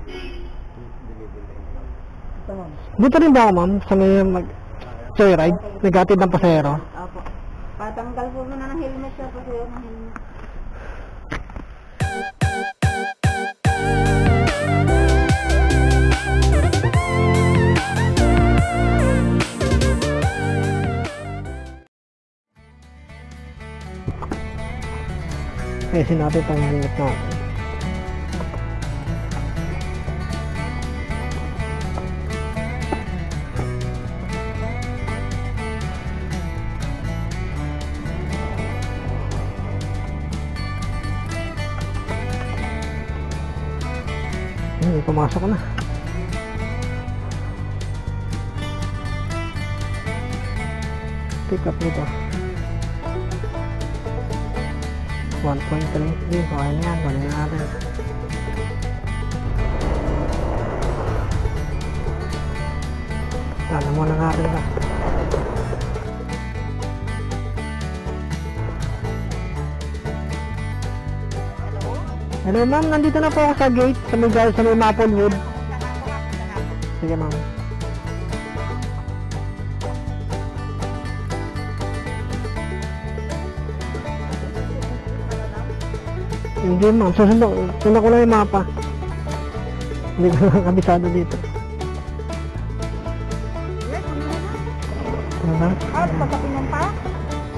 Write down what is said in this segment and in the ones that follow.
Ito, ma'am. Dito rin ba ako, ma'am? Sa may mag-joyride? Naghatid ng pasero? Opo. Patanggal po muna ng helmet siya po ng helmet. Ayusin natin itong helmet natin. Pumasok na. Pick up nito 1.3. Okay na yan, kunin natin. Tala muna natin ba. Hello ma'am, nandito na po ako sa gate, sa may Maplewood. Sige ma'am. Hindi ma'am, sunod ko lang yung mapa. Hindi ko lang kabisado dito. Ano ba? Pagkapinan pa?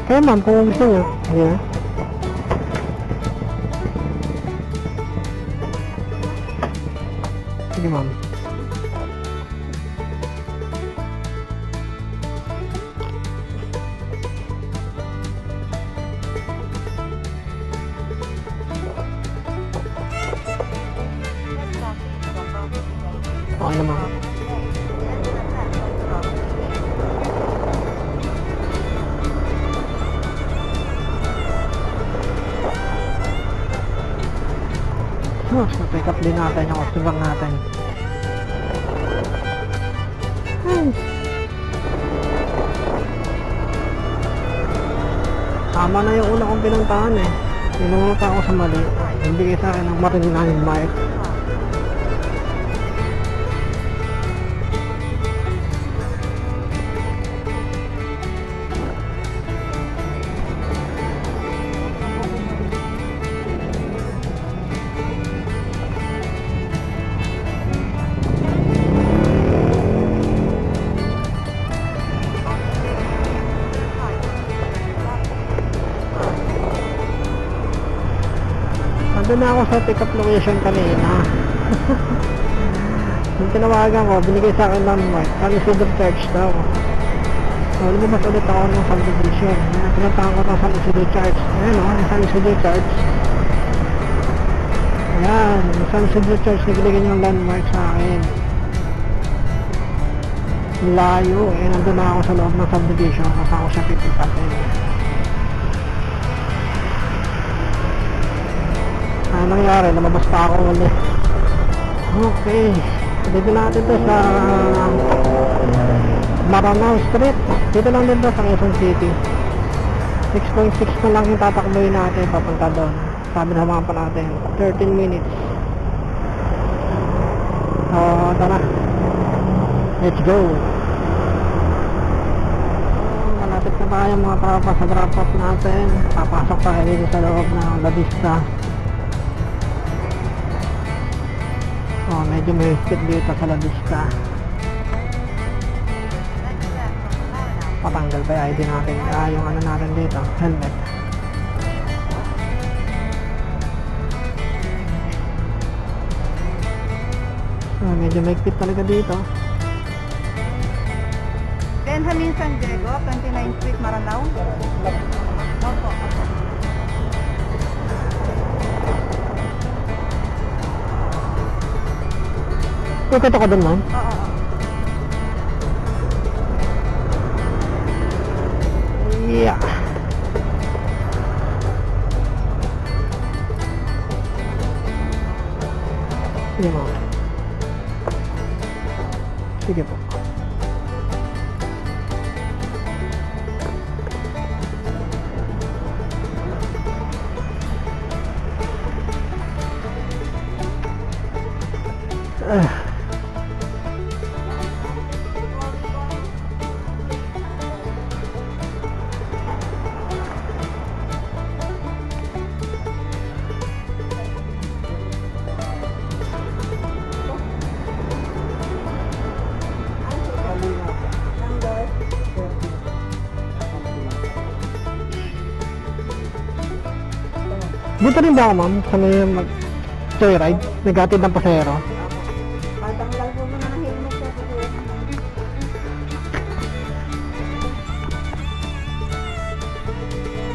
Kaya ma'am, kung gusto nyo. Hindi na. Sige ma'am. Okay na ma'am. So, pick up din natin yung customer natin. Tama na yung una kong pinuntahan eh. Pinunta ako sa mali. Nagbigay sa akin ng marinaning mic. Doon na ako sa pick-up location kanina. Yung tinawagan ko, binigay sa akin ng mic. San Isidro Church daw. So, lumabas ulit ako ng subdivision. Pinuntahan ko ng San Isidro Church. Ayan o, San Isidro Church. Ayan, San Isidro Church, nagbigay yung landmark sa akin. Layo. Eh, nandun na ako sa loob ng subdivision. Kasama ko siya pipipatin. Ano nangyari? Lumabas pa ako ulit. Okay. Dito natin to sa Maranao Street. Dito lang din to sa Quezon City. 6.6 na lang yung tatakboy natin papunta doon. Sabi na mga pa natin 13 minutes. So tara, let's go. Malapit na tayo mga tropa sa drop off natin. Papasok tayo dito sa loob ng La Vista. Oh, medyo may higpit dito sa La Vista. Patanggal pa yung ID natin. Yung ano natin dito, helmet. Oh, medyo may higpit talaga dito. Benjamin San Diego, 29th Street, Maranao. Opo. Ikot ako dun, ma'am? Oo. Yeah. Sige, ma'am. Sige po. Dito rin ba ako, ma'am? Sa may mag-joyride? Naghatid ng pasahero? Patanggal po muna ng helmet sir kasi yun.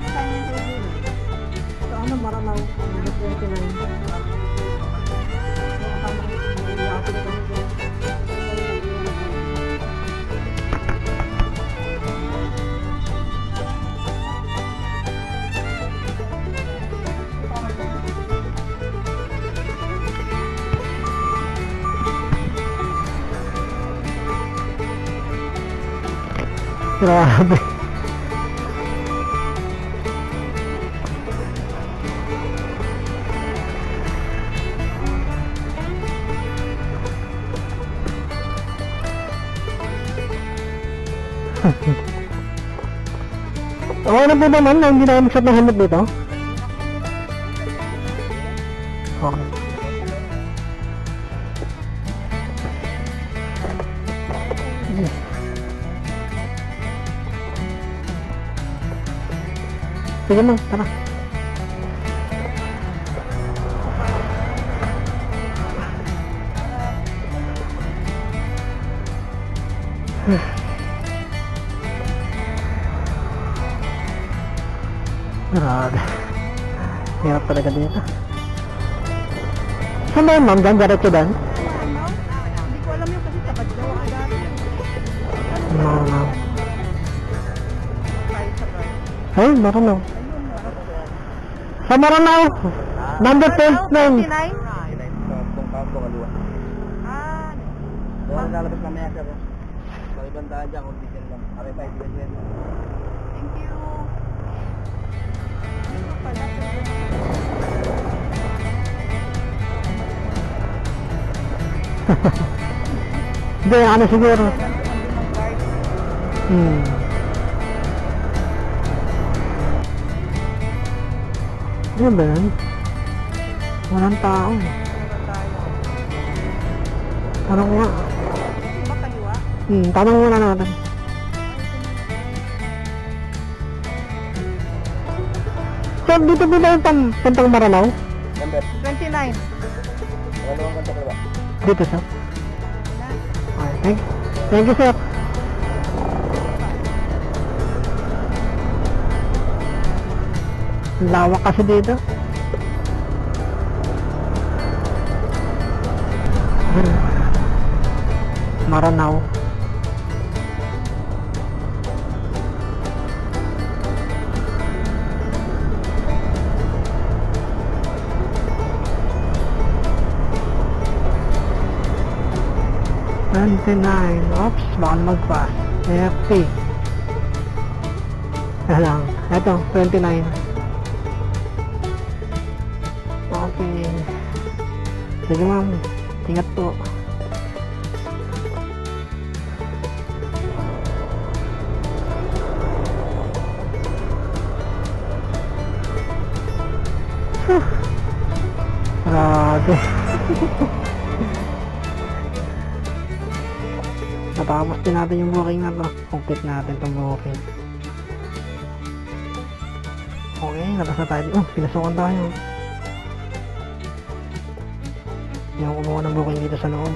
Saan yung helmet? Sa ano, Maranao? Number 29. Grabe. Okay na po ba, ma'am, na hindi na mag-shot ng helmet dito? Okay. Sige, ma'am, tara. Grabe. Hirap talaga dito. Saan ba yun, ma'am? Diyan, diretso dan? Hindi ko alam yun kasi tapat daw ang dati. No, no. Kahit sa car. Ay, Maranao. Sa Maranao. Number 29. 29? Kung kapo kaliwa. Ah, Doon lalabas mamaya sir. Malibang daan dyan, kung bigyan lang. Aray pa, ibigyan sir. thank you. Dito pala sir. Hindi, ano siguro. Hmm. Ano ba yan? Walang tao. Tanong nga. Ba kaliwa? Tanong muna natin. Sir, dito ba yung puntang Maranao? Number, 29. dalawang kanta kaliwa. Dito, sir. Okay, thank you, sir. Ang lawak kasi dito. Maranao. Oops, baka mag-pass. FP. Lang. Eto, 29. Okay. Sige, ma'am. Ingat po. Grabe. Natapos din natin yung booking na to. Complete natin itong booking. Okay, labas na tayo. Oh, pinasukan tayo. Yung kumuha ng booking dito sa loob.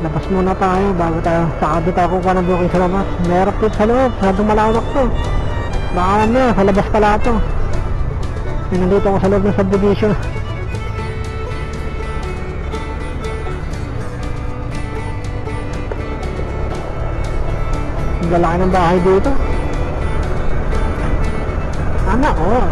Labas muna tayo bago tayo. Saka tayo kukuha ng booking sa labas. Meron dito sa loob. Masyadong malawak to. Baka na, sa labas pala ito. Nandito ako sa loob ng subdivision. Ang lalaki ng bahay dito. Anak, oh.